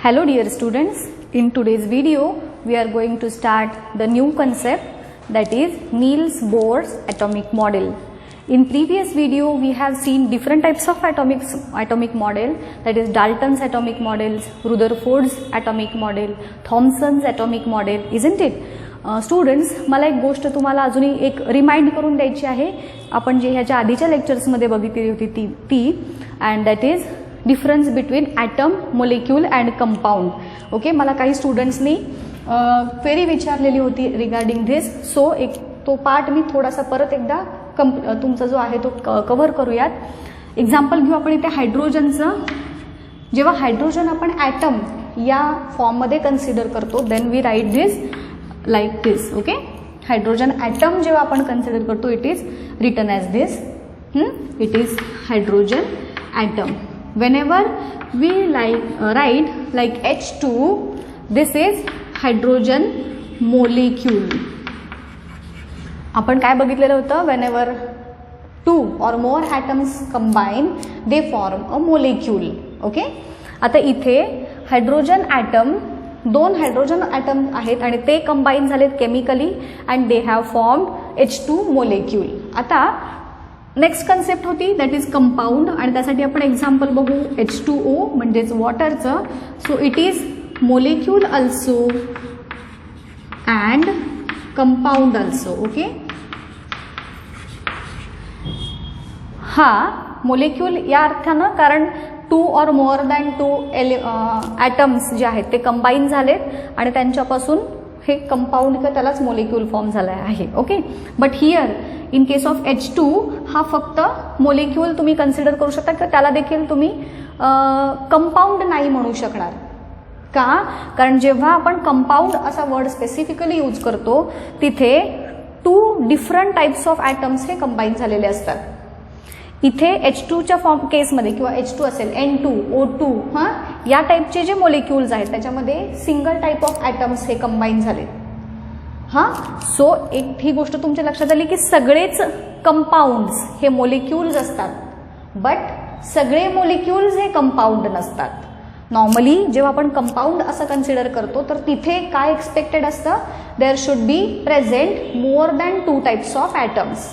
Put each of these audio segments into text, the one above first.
Hello dear students, in today's video we are going to start the new concept, that is Niels Bohr's atomic model. In previous video we have seen different types of atomic model, that is Dalton's atomic models, Rutherford's atomic model, Thomson's atomic model, isn't it? Students, मला एक गोष्ट तुम्हाला अजूनही एक remind करून द्यायची आहे. आपण जे ह्याच्या आधीच्या लेक्चर्समध्ये बघितली होती ती and that is difference between atom, molecule and compound. Okay, मला काही स्टुडंट्सनी क्वेरी विचारलेली होती रिगार्डिंग धिस. सो एक तो पार्ट मी थोडासा परत एकदा तुमचा जो आहे तो कव्हर करूयात. एक्झाम्पल घेऊ आपण इथे हायड्रोजनचं. जेव्हा हायड्रोजन आपण ॲटम या फॉर्ममध्ये कन्सिडर करतो then we write this like this. Okay, hydrogen atom जेव्हा आपण कन्सिडर करतो it is written as this. It is hydrogen atom. whenever we write like H2, this is hydrogen molecule. आपण काय बघितलेलं होतं, whenever two or more atoms combine they form a molecule. Okay, आता इथे hydrogen atom, दोन hydrogen atom आहेत आणि ते कंबाईन झालेत chemically and they have formed H2 molecule. आता नेक्स्ट कन्सेप्ट होती दॅट इज कंपाऊंड आणि त्यासाठी आपण एक्झाम्पल बघू H2O म्हणजेच वॉटरचं. So it is molecule also and compound also. Okay, हा मोलेक्यूल या अर्थानं कारण to or more than two atoms जे आहेत ते कंबाईन झालेत आणि त्यांच्यापासून हे कंपाऊंड किंवा त्यालाच मोलेक्यूल फॉर्म झाला आहे. Okay, but here in case of H2 हा फक्त मोलेक्यूल तुम्ही कन्सिडर करू शकता किंवा त्याला देखील तुम्ही कंपाऊंड नाही म्हणू शकणार. का? कारण जेव्हा आपण कंपाऊंड असा वर्ड स्पेसिफिकली यूज करतो तिथे two different types of atoms हे कंबाईन झालेले असतात. इथे H2च्या फॉर्म केसमध्ये किंवा H2 असेल N2, O2 या टाईपचे जे मोलिक्युल्स आहेत त्याच्यामध्ये सिंगल टाईप ऑफ ॲटम्स हे कंबाईन झाले. सो एक ही गोष्ट तुमच्या लक्षात आली की सगळेच कंपाऊंड्स हे मोलिक्युल्स असतात बट सगळे मोलिक्युल्स हे कंपाऊंड नसतात. नॉर्मली जेव्हा आपण कंपाऊंड असं कन्सिडर करतो तर तिथे काय एक्सपेक्टेड असतं, there should be present more than two types of atoms.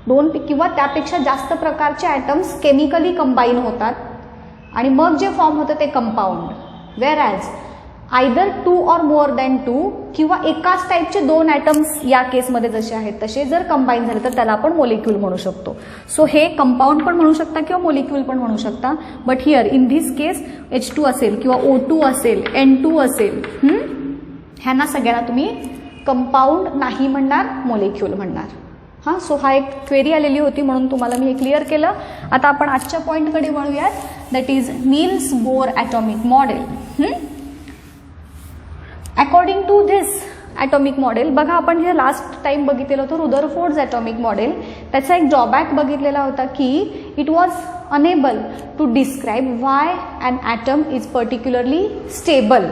दोन किंवा त्यापेक्षा जास्त प्रकारचे ॲटम्स केमिकली कंबाईन होतात आणि मग जे फॉर्म होतं ते compound. Whereas either two or more than to किंवा एकाच टाईपचे दोन ॲटम्स या केसमध्ये जसे आहेत तसे जर कंबाईन झाले तर त्याला आपण मोलिक्यूल म्हणू शकतो. सो हे कंपाऊंड पण म्हणू शकता किंवा मोलिक्यूल पण म्हणू शकता. But here in this case H2 असेल किंवा O2 असेल, N2 असेल, ह्यांना सगळ्यांना तुम्ही कंपाऊंड नाही म्हणणार, मोलिक्यूल म्हणणार. सो हा एक क्वेरी आलेली होती म्हणून तुम्हाला मी हे क्लिअर केलं. आता आपण आजच्या पॉईंटकडे वळूयात, that is Niels Bohr atomic model. According to this atomic model, बघा आपण जे लास्ट टाइम बघितलेलं होतं रुदरफोर्ड्स ॲटॉमिक मॉडेल, त्याचा एक ड्रॉबॅक बघितलेला होता की it was unable to describe why an atom is particularly stable.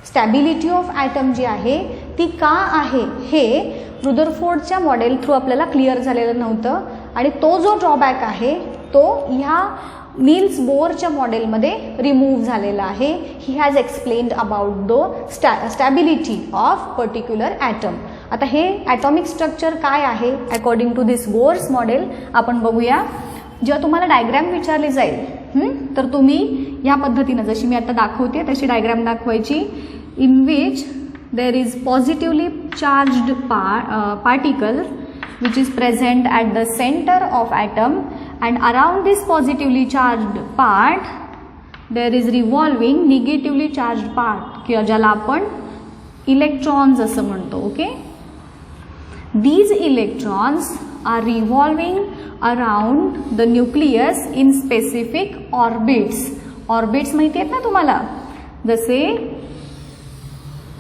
Stability of atom जी आहे ती का आहे हे रुदरफोर्डच्या मॉडेल थ्रू आपल्याला क्लिअर झालेलं नव्हतं आणि तो जो ड्रॉबॅक आहे तो ह्या नील्स बोरच्या मॉडेलमध्ये रिमूव्ह झालेला आहे. He has explained about the stability of particular atom. आता हे ॲटॉमिक स्ट्रक्चर काय आहे according to this Bohr's model आपण बघूया. जेव्हा तुम्हाला डायग्रॅम विचारली जाईल तर तुम्ही ह्या पद्धतीनं जशी मी आता दाखवते तशी डायग्रॅम दाखवायची, in which there is positively charged particle which is present at the center of atom and around this positively charged part there is revolving negatively charged part किंवा ज्याला आपण इलेक्ट्रॉन्स असं म्हणतो. Okay, these electrons are revolving around the nucleus in specific orbits. Orbits माहिती आहेत ना तुम्हाला, जसे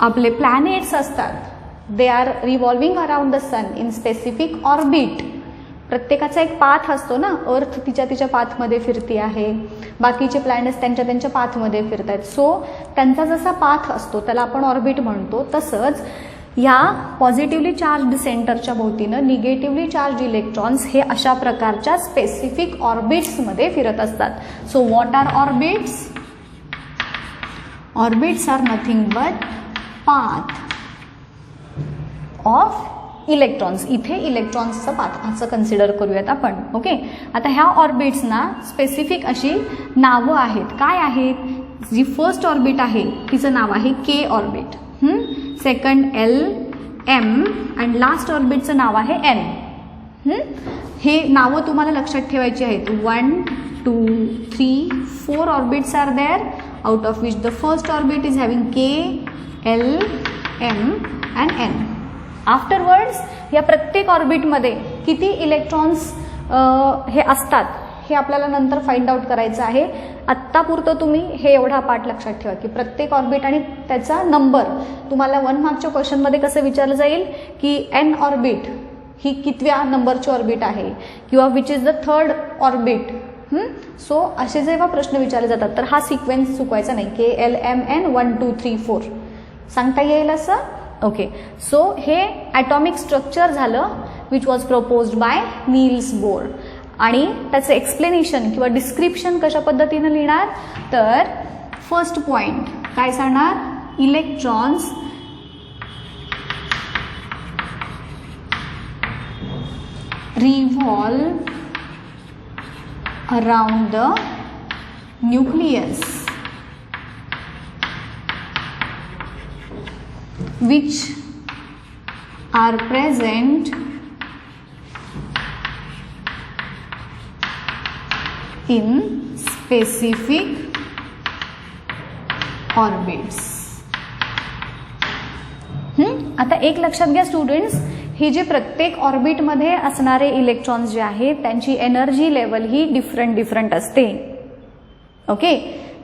आपले प्लॅनेट्स असतात, they are revolving around the sun in specific orbit. प्रत्येकाचा एक पाथ असतो ना, अर्थ तिच्या पाथमध्ये फिरती आहे, बाकीचे प्लॅनेट्स त्यांच्या पाथमध्ये फिरत आहेत. सो त्यांचा जसा पाथ असतो त्याला आपण ऑर्बिट म्हणतो. तसंच या पॉझिटिव्हली चार्ज सेंटरच्या भोवतीनं निगेटिव्हली चार्ज इलेक्ट्रॉन्स हे अशा प्रकारच्या स्पेसिफिक ऑर्बिट्समध्ये फिरत असतात. So what are orbits? Orbits are nothing but path of electrons. इथे इलेक्ट्रॉन्सचा पाथ असं कन्सिडर करूयात आपण. ओके, आता ह्या ऑर्बिट्सना स्पेसिफिक अशी नावं आहेत. काय आहेत? जी फर्स्ट ऑर्बिट आहे तिचं नाव आहे K orbit, second L M and last ऑर्बिटचं नाव आहे एन. हे नावं तुम्हाला लक्षात ठेवायची आहेत. 1 2 3 4 orbits are there, out of which the first orbit is having K L M and N. Afterwards या प्रत्येक ऑर्बिटमध्ये किती इलेक्ट्रॉन्स हे असतात हे आपल्याला नंतर फाइंड आउट करायचं आहे. आत्तापुरतं तुम्ही हे एवढा पार्ट लक्षात ठेवा की प्रत्येक ऑर्बिट आणि त्याचा नंबर तुम्हाला 1 मार्कच्या क्वेश्चनमध्ये कसं विचारलं जाईल की एन ऑर्बिट ही कितव्या नंबरची ऑर्बिट आहे किंवा which is the third orbit. So असे जेव्हा प्रश्न विचारले जातात तर हा सिक्वेन्स चुकवायचा नाही. के एल एम एन 1 2 3 4 सांगता येईल असं. ओके, सो हे ॲटॉमिक स्ट्रक्चर झालं which was proposed by Niels Bohr. आणि त्याचं एक्सप्लेनेशन किंवा डिस्क्रिप्शन कशा पद्धतीनं लिहिणार तर फर्स्ट पॉइंट काय सांगणार, electrons revolve around the nucleus which are present in specific orbits. आता एक लक्षात घ्या स्टुडंट्स, ही जे प्रत्येक ऑर्बिटमध्ये असणारे इलेक्ट्रॉन्स जे आहेत त्यांची एनर्जी लेवल ही डिफरंट असते. ओके,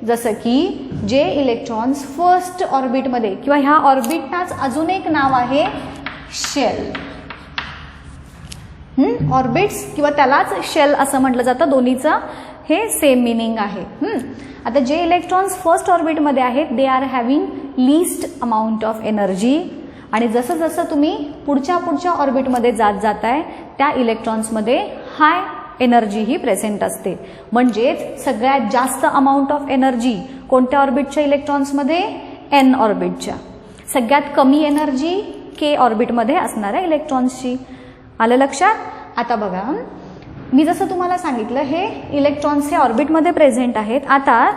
जसं की जे इलेक्ट्रॉन्स फर्स्ट ऑर्बिटमध्ये किंवा ह्या ऑर्बिटनाच अजून एक नाव आहे शेल. ऑर्बिट्स किंवा त्यालाच शेल असं म्हटलं जातं. दोन्हीचं हे सेम मिनिंग आहे. आता जे इलेक्ट्रॉन्स फर्स्ट ऑर्बिटमध्ये आहेत दे are having least amount of energy. आणि जसं जसं तुम्ही पुढच्या ऑर्बिटमध्ये जाताय त्या इलेक्ट्रॉन्समध्ये हाय एनर्जी ही प्रेझेंट असते. म्हणजेच सगळ्यात जास्त अमाऊंट ऑफ एनर्जी कोणत्या ऑर्बिटच्या इलेक्ट्रॉन्समध्ये, एन ऑर्बिटच्या. सगळ्यात कमी एनर्जी के ऑर्बिटमध्ये असणाऱ्या इलेक्ट्रॉन्सची. आलं लक्षात. आता बघा, मी जसं तुम्हाला सांगितलं हे इलेक्ट्रॉन्स हे ऑर्बिटमध्ये प्रेझेंट आहेत. आता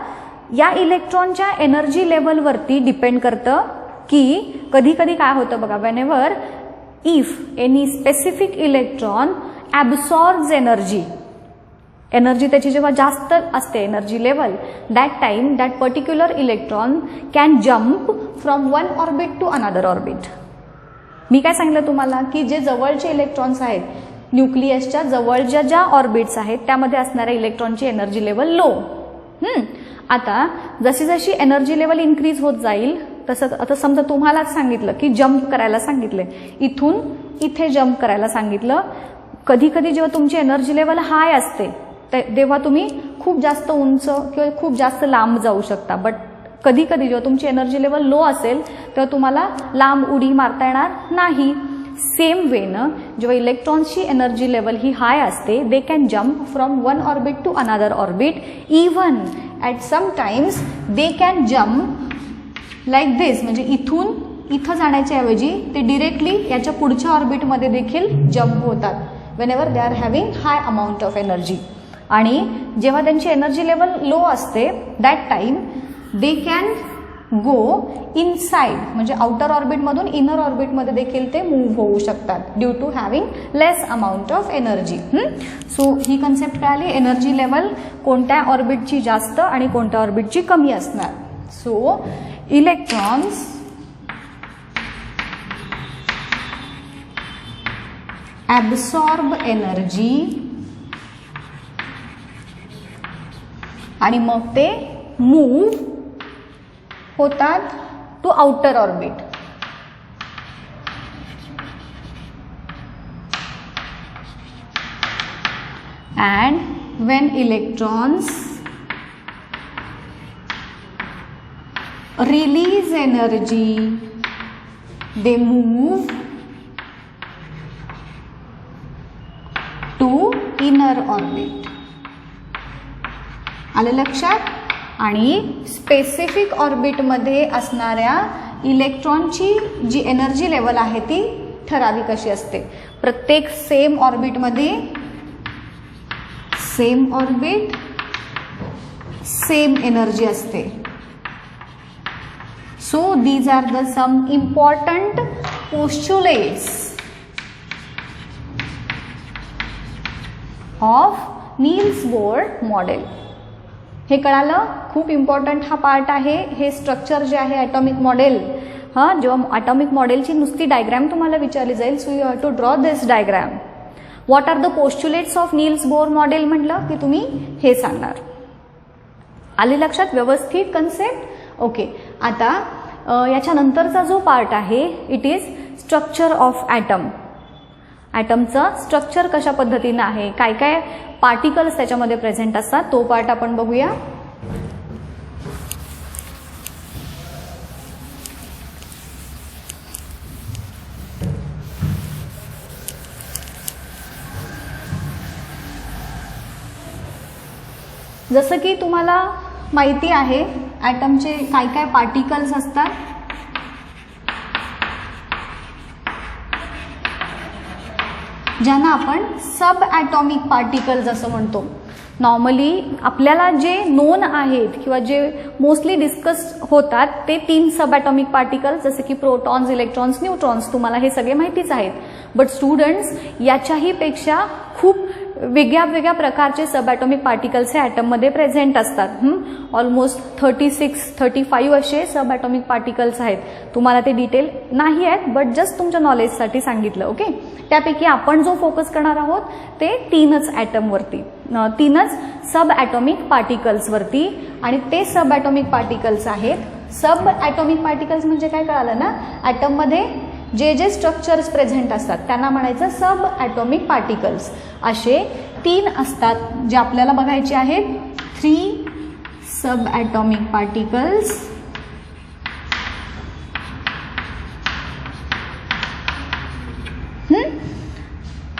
या इलेक्ट्रॉनच्या एनर्जी लेवलवरती डिपेंड करतं की कधी कधी काय होतं बघा, whenever if any specific electron absorbs energy त्याची जेव्हा जास्त असते energy level, that time that particular electron can jump from one orbit to another orbit. मी काय सांगितलं तुम्हाला की जे जवळचे इलेक्ट्रॉन्स आहेत न्यूक्लियसच्या जवळच्या ज्या ऑर्बिट्स आहेत त्यामध्ये असणाऱ्या इलेक्ट्रॉनची एनर्जी लेवल लो. आता जशी जशी एनर्जी लेवल इन्क्रीज होत जाईल तसं, आता समजा तुम्हालाच सांगितलं की जम्प करायला सांगितलं, इथून इथे जम्प करायला सांगितलं. कधी कधी जेव्हा तुमची एनर्जी लेवल हाय असते तेव्हा तुम्ही खूप जास्त उंच किंवा खूप जास्त लांब जाऊ शकता. बट कधी कधी जेव्हा तुमची एनर्जी लेवल लो असेल तेव्हा तुम्हाला लांब उडी मारता येणार नाही. सेम वेनं जेव्हा इलेक्ट्रॉन्सची एनर्जी लेवल ही हाय असते they can jump from one orbit to another orbit. Even at some times they can jump like this, म्हणजे इथून इथं जाण्याच्या ऐवजी ते डिरेक्टली याच्या पुढच्या ऑर्बिटमध्ये देखील जम्प होतात whenever they are having high amount of energy. आणि जेव्हा त्यांची एनर्जी लेवल लो असते that time they can go inside, म्हणजे आउटर ऑर्बिटमधून इनर ऑर्बिटमध्ये देखील ते मूव्ह होऊ शकतात due to having less amount of energy. So ही कन्सेप्ट कळाली, एनर्जी लेवल कोणत्या ऑर्बिटची जास्त आणि कोणत्या ऑर्बिटची कमी असणार. सो इलेक्ट्रॉन्स ॲब्सॉर्ब एनर्जी आणि मग ते मूव्ह होतात to outer orbit. And when electrons release energy they move to inner orbit. आलं लक्षात. आणि स्पेसिफिक ऑर्बिटमध्ये असणाऱ्या इलेक्ट्रॉनची जी एनर्जी लेवल आहे ती ठराविक अशी असते. प्रत्येक सेम ऑर्बिटमध्ये सेम ऑर्बिट सेम एनर्जी असते. So these are the some important postulates of Niels Bohr model. हे कळालं, खूप इम्पॉर्टंट हा पार्ट आहे. हे स्ट्रक्चर जे आहे ॲटॉमिक मॉडेल, हां, जेव्हा ॲटॉमिक मॉडेलची नुसती डायग्रॅम तुम्हाला विचारली जाईल, so you have to draw this diagram. What are the postulates of Niels Bohr model म्हटलं की तुम्ही हे सांगणार. आली लक्षात व्यवस्थित कन्सेप्ट? ओके. आता याच्यानंतरचा जो पार्ट आहे it is structure of atom. ॲटमचं स्ट्रक्चर कशा पद्धतीनं आहे, काय काय पार्टिकल्स त्याच्यामध्ये प्रेझेंट असतात, तो पार्ट आपण बघूया. जसं की तुम्हाला माहिती आहे ॲटमचे काय काय पार्टिकल्स असतात. ज्यांना आपण सब ॲटॉमिक पार्टिकल्स असं म्हणतो. नॉर्मली आपल्याला जे नोन आहेत किंवा जे मोस्टली डिस्कस होतात ते 3 सब ॲटॉमिक पार्टिकल्स, जसे की प्रोटॉन्स, इलेक्ट्रॉन्स, न्यूट्रॉन्स, तुम्हाला हे सगळे माहितीच आहेत. बट स्टुडंट्स याच्याही पेक्षा खूप वेगळ्या वेगळ्या प्रकारचे सब ॲटॉमिक पार्टिकल्स हे ॲटममध्ये प्रेझेंट असतात. ऑलमोस्ट 36-35 असे सब ॲटॉमिक पार्टिकल्स आहेत. तुम्हाला ते डिटेल नाही आहेत, बट जस्ट तुमच्या नॉलेजसाठी सांगितलं. ओके. त्यापैकी आपण जो फोकस करणार आहोत ते 3च ॲटमवरती, 3च सब ॲटॉमिक पार्टिकल्सवरती. आणि ते सब ॲटॉमिक पार्टिकल्स आहेत. सब ॲटॉमिक पार्टिकल्स म्हणजे काय कळालं ना, ॲटममध्ये जे जे स्ट्रक्चर्स प्रेझेंट असतात त्यांना म्हणायचं सब ॲटॉमिक पार्टिकल्स. असे 3 असतात जे आपल्याला बघायचे आहेत. 3 सब ॲटॉमिक पार्टिकल्स.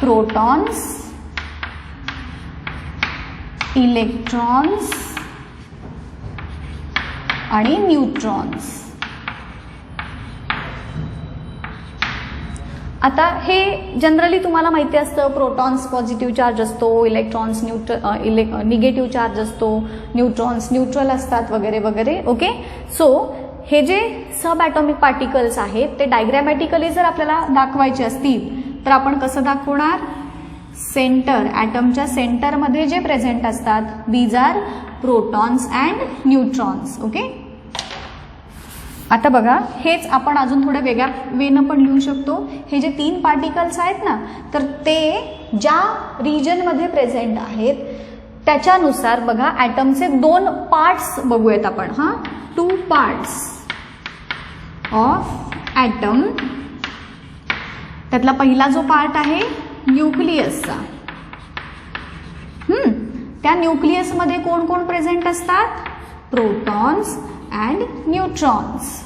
प्रोटॉन्स, इलेक्ट्रॉन्स आणि न्यूट्रॉन्स. आता हे जनरली तुम्हाला माहिती असतं, प्रोटॉन्स पॉझिटिव्ह चार्ज असतो, इलेक्ट्रॉन्स निगेटिव्ह चार्ज असतो, न्यूट्रॉन्स न्यूट्रल असतात वगैरे वगैरे. ओके. सो हे जे सब ॲटॉमिक पार्टिकल्स आहेत ते डायग्रॅमॅटिकली जर आपल्याला दाखवायचे असतील तर आपण कसं दाखवणार? सेंटर, ॲटमच्या सेंटरमध्ये जे प्रेझेंट असतात these are protons and neutrons. Okay. आता बघा, हेच आपण अजून थोड्या वेगळ्या वेनं पण लिहू शकतो. हे जे 3 पार्टिकल्स आहेत ना, तर ते ज्या रिजनमध्ये प्रेझेंट आहेत त्याच्यानुसार बघा ॲटमचे 2 पार्ट्स बघूयात आपण. हां, 2 पार्ट्स ऑफ ॲटम. त्यातला पहिला जो पार्ट आहे न्यूक्लियसचा. त्या न्यूक्लियसमध्ये कोण कोण प्रेझेंट असतात? Protons and neutrons.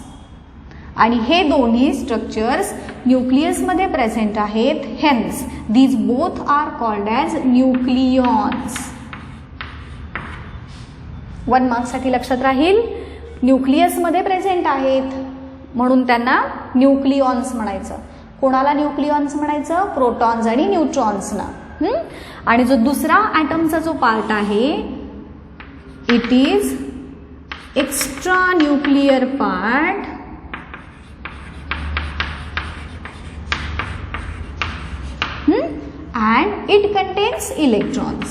आणि हे दोन्ही स्ट्रक्चर्स न्यूक्लियसमध्ये प्रेझेंट आहेत. Hence these both are called as nucleons. 1 मार्क्ससाठी लक्षात राहील. न्यूक्लियसमध्ये प्रेझेंट आहेत म्हणून त्यांना न्यूक्लियॉन्स म्हणायचं. कोणाला न्यूक्लियॉन्स म्हणायचं? प्रोटॉन्स आणि न्यूट्रॉन्सना. आणि जो दुसरा ॲटमचा जो पार्ट आहे it is extra nuclear part and it contains electrons.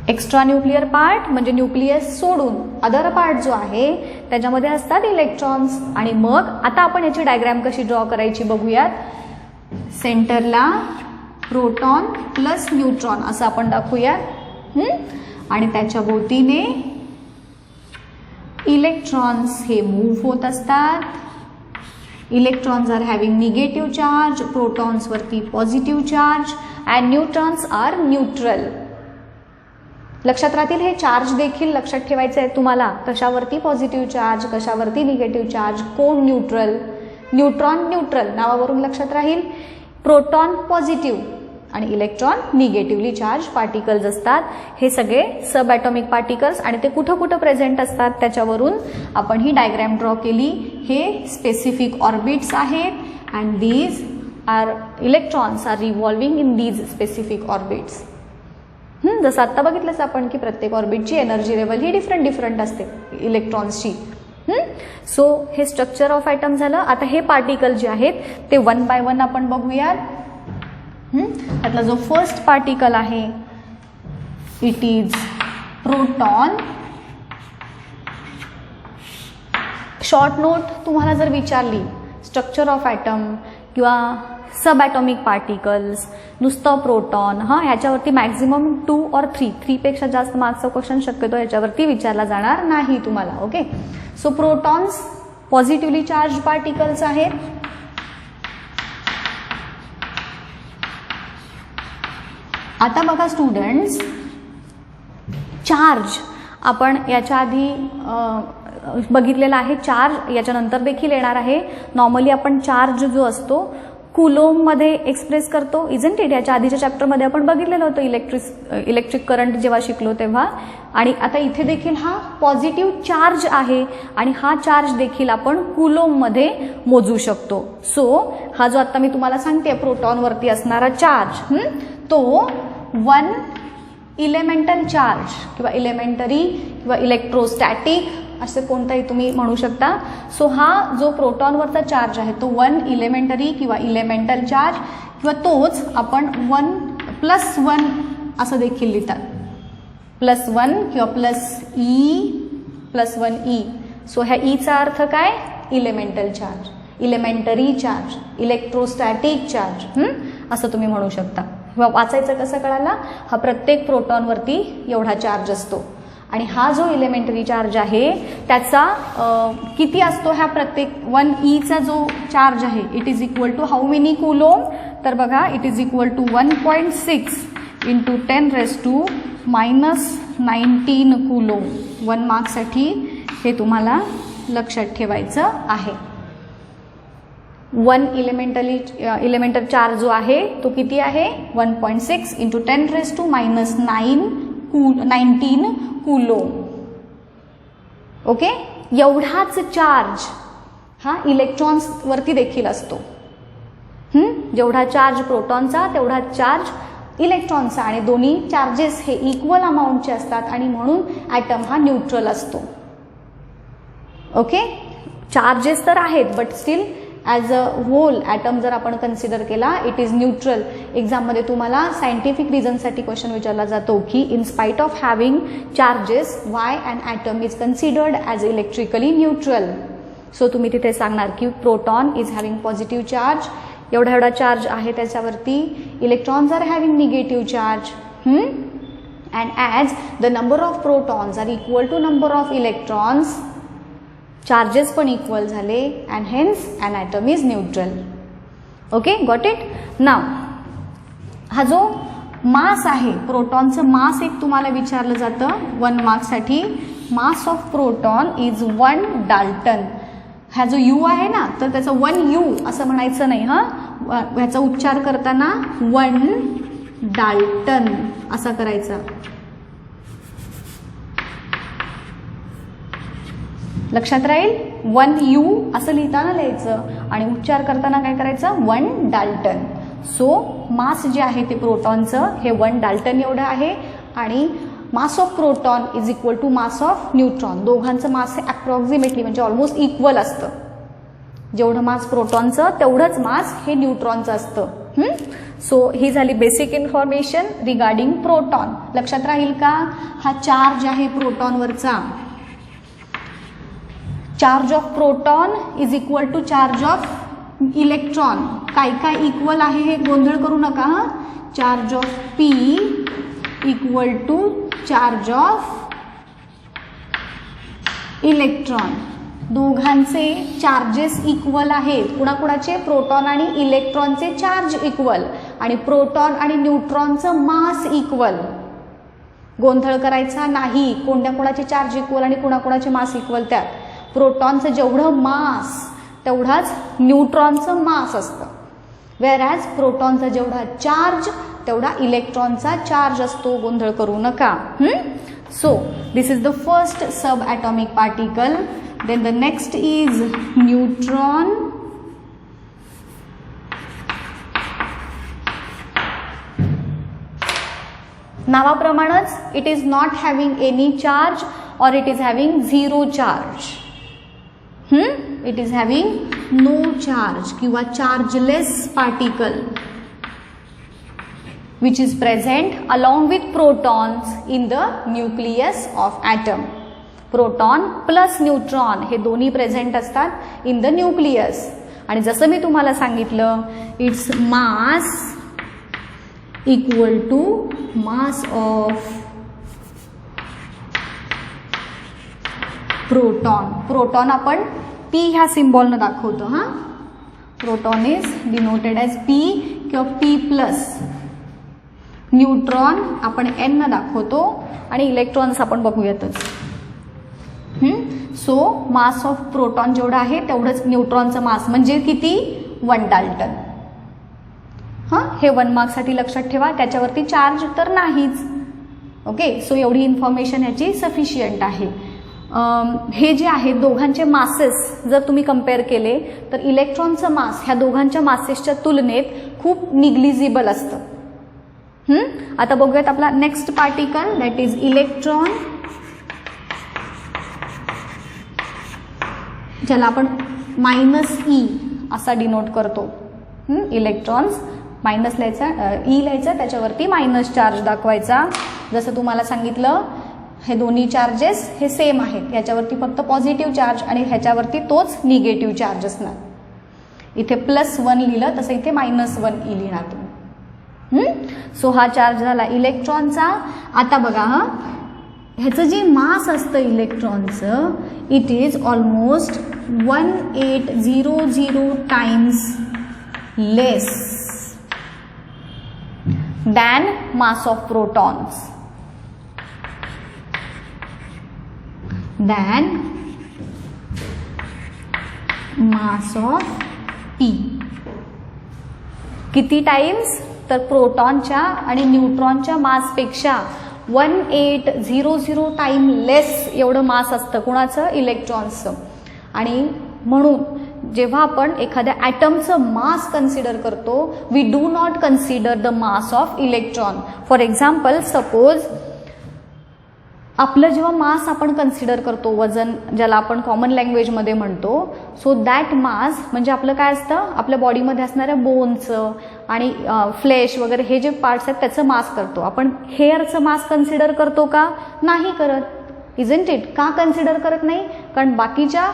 Extra nuclear part म्हणजे न्यूक्लियस सोडून अदर पार्ट जो आहे त्याच्यामध्ये असतात इलेक्ट्रॉन्स. आणि मग आता आपण याची डायग्रॅम कशी ड्रॉ करायची बघूयात. सेंटरला प्रोटॉन प्लस न्यूट्रॉन असं आपण दाखवूयात. आणि त्याच्या भोवतीने इलेक्ट्रॉन्स हे मूव्ह होत असतात. Electrons are having negative charge, protons वरती positive charge and neutrons are neutral. लक्षात राहतील हे चार्ज देखील लक्षात ठेवायचे आहे तुम्हाला. कशावरती पॉझिटिव्ह चार्ज, कशावरती निगेटिव्ह चार्ज, कोण न्यूट्रल. न्यूट्रॉन न्यूट्रल नावावरून लक्षात राहील. प्रोटॉन पॉझिटिव्ह, आणि इलेक्ट्रॉन निगेटिव्हली चार्ज पार्टिकल्स असतात. हे सगळे सब ॲटॉमिक पार्टिकल्स आणि ते कुठं कुठं प्रेझेंट असतात त्याच्यावरून आपण ही डायग्रॅम ड्रॉ केली. हे स्पेसिफिक ऑर्बिट्स आहेत and these are electrons are revolving in these specific orbits. जसं आत्ता बघितलंच आपण की प्रत्येक ऑर्बिटची एनर्जी लेवल ही डिफरंट असते इलेक्ट्रॉन्सची. सो हे स्ट्रक्चर ऑफ ॲटम झालं. आता हे पार्टिकल जे आहेत ते वन बाय वन आपण बघूयात. त्यातला जो फर्स्ट पार्टिकल आहे it is proton. Short note तुम्हाला जर विचारली स्ट्रक्चर ऑफ ॲटम किंवा सब ॲटॉमिक पार्टिकल्स, नुसतं प्रोटॉन, ह्याच्यावरती मॅक्झिमम 2 or 3 पेक्षा जास्त मार्क्सचा क्वेश्चन शक्यतो याच्यावरती विचारला जाणार नाही तुम्हाला. Okay, so protons positively charge particles आहेत. आता बघा स्टुडंट्स, चार्ज आपण याच्या आधी बघितलेला आहे, चार्ज याच्यानंतर देखील येणार आहे. नॉर्मली आपण चार्ज जो असतो कुलोममध्ये एक्सप्रेस करतो, इजंट इट. याच्या आधीच्या चॅप्टरमध्ये आपण बघितलेलं होतं इलेक्ट्रिक करंट जेव्हा शिकलो तेव्हा. आणि आता इथे देखील हा पॉझिटिव्ह चार्ज आहे आणि हा चार्ज देखील आपण कुलोममध्ये मोजू शकतो. सो हा जो आता मी तुम्हाला सांगते प्रोटॉनवरती असणारा चार्ज, तो 1 इलेमेंटल चार्ज किंवा इलेमेंटरी किंवा इलेक्ट्रोस्टॅटिक असे कोणताही तुम्ही म्हणू शकता. सो हा जो प्रोटॉनवरचा चार्ज आहे तो 1 इलेमेंटरी किंवा इलेमेंटल चार्ज किंवा तोच आपण 1+1 असं देखील लिहितात. +1 किंवा +E+1E. सो ह्या ईचा अर्थ काय? Elemental charge, elementary charge, electrostatic charge असं तुम्ही म्हणू शकता. वाचायचं कसं कळाला? हा प्रत्येक प्रोटॉनवरती एवढा चार्ज असतो आणि हा जो इलेमेंटरी चार्ज आहे त्याचा किती असतो? ह्या प्रत्येक 1E चा जो चार्ज आहे it is equal to how many coulomb? तर बघा, it is equal to 1.6 × 10⁻⁻19 coulomb. 1 मार्क्ससाठी हे तुम्हाला लक्षात ठेवायचं आहे. 1 इलेमेंटल चार्ज जो आहे तो किती आहे? 1.6 × 10⁻⁹ कुलोम. ओके, एवढाच चार्ज हा इलेक्ट्रॉन्स वरती देखील असतो. जेवढा चार्ज प्रोटॉनचा तेवढा चार्ज इलेक्ट्रॉनचा आणि दोन्ही चार्जेस हे इक्वल अमाऊंटचे असतात आणि म्हणून ॲटम हा न्यूट्रल असतो. ओके, चार्जेस तर आहेत but still as a whole atom जर आपण कन्सिडर केला इट इज न्यूट्रल. एक्झाममध्ये तुम्हाला सायंटिफिक रिझनसाठी क्वेश्चन विचारला जातो की in spite of having charges why an atom is considered as electrically neutral. So तुम्ही तिथे सांगणार की proton is having positive charge, एवढा चार्ज आहे त्याच्यावरती. Electrons are having negative charge and as the number of protons are equal to number of electrons, charges पण equal झाले and hence an atom is neutral. Okay, got it. नाव हा जो मास आहे प्रोटॉनचं मास एक तुम्हाला विचारलं जातं 1 मार्क्ससाठी. Mass of proton is 1 dalton. हा जो यू आहे ना तर त्याचं 1U असं म्हणायचं नाही. ह्याचा उच्चार करताना 1 डाल्टन असा करायचा. लक्षात राहील, 1U असं लिहिताना लिहायचं आणि उच्चार करताना काय करायचं? 1 डाल्टन. सो मास जे आहे ते प्रोटॉनचं हे 1 डाल्टन एवढं आहे आणि mass of proton is equal to mass of neutron. दोघांचं मास हे अप्रॉक्सिमेटली म्हणजे ऑलमोस्ट इक्वल असतं. जेवढं मास प्रोटॉनचं तेवढंच मास हे न्यूट्रॉनचं असतं. सो ही झाली बेसिक इन्फॉर्मेशन रिगार्डिंग प्रोटॉन. लक्षात राहील का? हा चार्ज आहे प्रोटॉनवरचा. Charge of proton is equal to charge of electron. काय काय इक्वल आहे हे गोंधळ करू नका. Charge of P equal to charge of electron. दोघांचे चार्जेस इक्वल आहेत. कुणाकुणाचे? प्रोटॉन आणि इलेक्ट्रॉनचे चार्ज इक्वल आणि प्रोटॉन आणि न्यूट्रॉनचं मास इक्वल. गोंधळ करायचा नाही. कोणाचे चार्ज इक्वल आणि कुणाकुणाचे मास इक्वल. त्यात प्रोटॉनचं जेवढं मास तेवढाच न्यूट्रॉनचं मास असतं, वेअरॅज प्रोटॉनचा जेवढा चार्ज तेवढा इलेक्ट्रॉनचा चार्ज असतो, गोंधळ करू नका. So this is the first sub atomic particle. Then the next is neutron. नावाप्रमाणेच it is not having any charge or it is having zero charge. It is having no charge किंवा chargeless particle which is present along with protons in the nucleus of atom. Proton plus neutron हे दोन्ही present असतात in the nucleus. आणि जसं मी तुम्हाला सांगितलं, its mass equal to mass of proton. Proton आपण P ह्या सिम्बॉलनं दाखवतो. Proton is denoted as P किंवा P प्लस. न्यूट्रॉन आपण N न दाखवतो आणि इलेक्ट्रॉन्स आपण बघूयातच. सो मास ऑफ प्रोटॉन जेवढं आहे तेवढंच न्यूट्रॉनचं मास म्हणजे किती? 1 डाल्टन. हे 1 मार्क्ससाठी लक्षात ठेवा. त्याच्यावरती चार्ज तर नाहीच. ओके, सो एवढी इन्फॉर्मेशन याची सफिशियंट आहे. हे जे आहे दोघांचे मासेस जर तुम्ही कम्पेअर केले तर इलेक्ट्रॉनचं मास ह्या दोघांच्या मासेसच्या तुलनेत खूप निग्लिजिबल असतं. आता बघूयात आपला next particle, that is electron, ज्याला आपण -E असा डिनोट करतो. इलेक्ट्रॉन्स मायनस लिहायचा, E लिहायचा, त्याच्यावरती मायनस चार्ज दाखवायचा. जसं तुम्हाला सांगितलं, हे दोन्ही चार्जेस हे सेम आहेत. याच्यावरती फक्त पॉझिटिव्ह चार्ज आणि ह्याच्यावरती तोच निगेटिव्ह चार्ज असणार. इथे +1 लिहिलं तसं इथे -1E लिहिणार तुम्ही. सो हा चार्ज झाला इलेक्ट्रॉनचा. आता बघा, ह्याचं जे मास असतं इलेक्ट्रॉनचं, it is almost 1800 times less than mass of protons. than mass of P. किती टाइम्स? तर प्रोटॉनच्या आणि न्यूट्रॉनच्या मासपेक्षा 1800 टाइम लेस एवढं मास असतं. कुणाचं? इलेक्ट्रॉन्सचं. आणि म्हणून जेव्हा आपण एखाद्या ॲटमचं मास कन्सिडर करतो, we do not consider the mass of electron. For example, suppose आपलं जेव्हा मास आपण कन्सिडर करतो, वजन ज्याला आपण कॉमन लँग्वेजमध्ये म्हणतो, सो दॅट मास म्हणजे आपलं काय असतं, आपल्या बॉडीमध्ये असणाऱ्या बोनचं आणि फ्लेश वगैरे हे जे पार्ट्स आहेत त्याचं मास करतो आपण. हेअरचं मास कन्सिडर करतो का? नाही करत. Isn't it? का कन्सिडर करत नाही? कारण बाकीच्या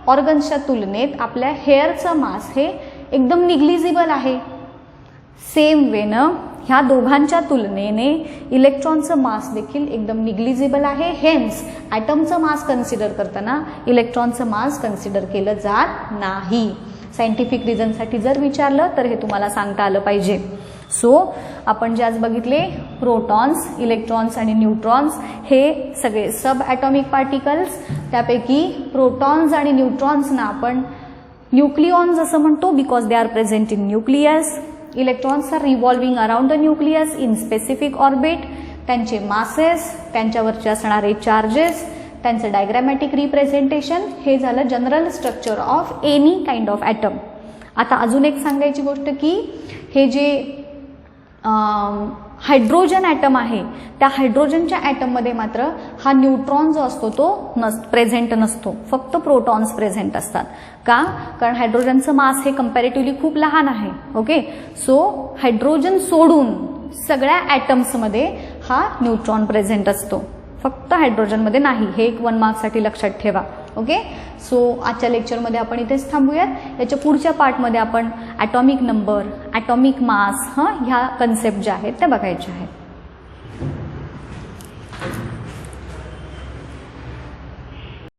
ऑर्गन्सच्या तुलनेत आपल्या हेअरचं मास हे एकदम निग्लिजिबल आहे. सेम वेनं ह्या दोघांच्या तुलनेने इलेक्ट्रॉनचं मास देखील एकदम निग्लिजिबल आहे. हेन्स ॲटमचं मास कन्सिडर करताना इलेक्ट्रॉनचं मास कन्सिडर केलं जात नाही. सायंटिफिक रिझनसाठी जर विचारलं तर हे तुम्हाला सांगता आलं पाहिजे. सो आपण जे आज बघितले, प्रोटॉन्स, इलेक्ट्रॉन्स आणि न्यूट्रॉन्स हे सगळे सब ॲटॉमिक पार्टिकल्स. त्यापैकी प्रोटॉन्स आणि न्यूट्रॉन्सना आपण न्यूक्लिऑन्स असं म्हणतो, because they are present in nucleus. Electrons are revolving around the nucleus in specific orbit. त्यांचे मासेस, त्यांच्यावरचे असणारे चार्जेस, त्यांचं डायग्रॅमॅटिक रिप्रेझेंटेशन, हे झालं general structure of any kind of atom. आता अजून एक सांगायची गोष्ट की हे जे हायड्रोजन ॲटम आहे, त्या हायड्रोजनच्या ॲटममध्ये मात्र हा न्यूट्रॉन जो असतो तो प्रेझेंट नसतो, फक्त प्रोटॉन्स प्रेझेंट असतात. का? कारण हायड्रोजनचं मास हे कंपॅरेटिव्हली खूप लहान आहे. ओके, सो हायड्रोजन सोडून सगळ्या ॲटम्समध्ये हा न्यूट्रॉन प्रेझेंट असतो, फक्त हायड्रोजनमध्ये नाही. हे एक 1 मार्क्ससाठी लक्षात ठेवा. ओके, सो आजच्या लेक्चरमध्ये आपण इथेच थांबूयात. याच्या पुढच्या पार्टमध्ये आपण ॲटॉमिक नंबर, ॲटॉमिक मास ह्या कन्सेप्ट ज्या आहेत त्या बघायच्या आहेत.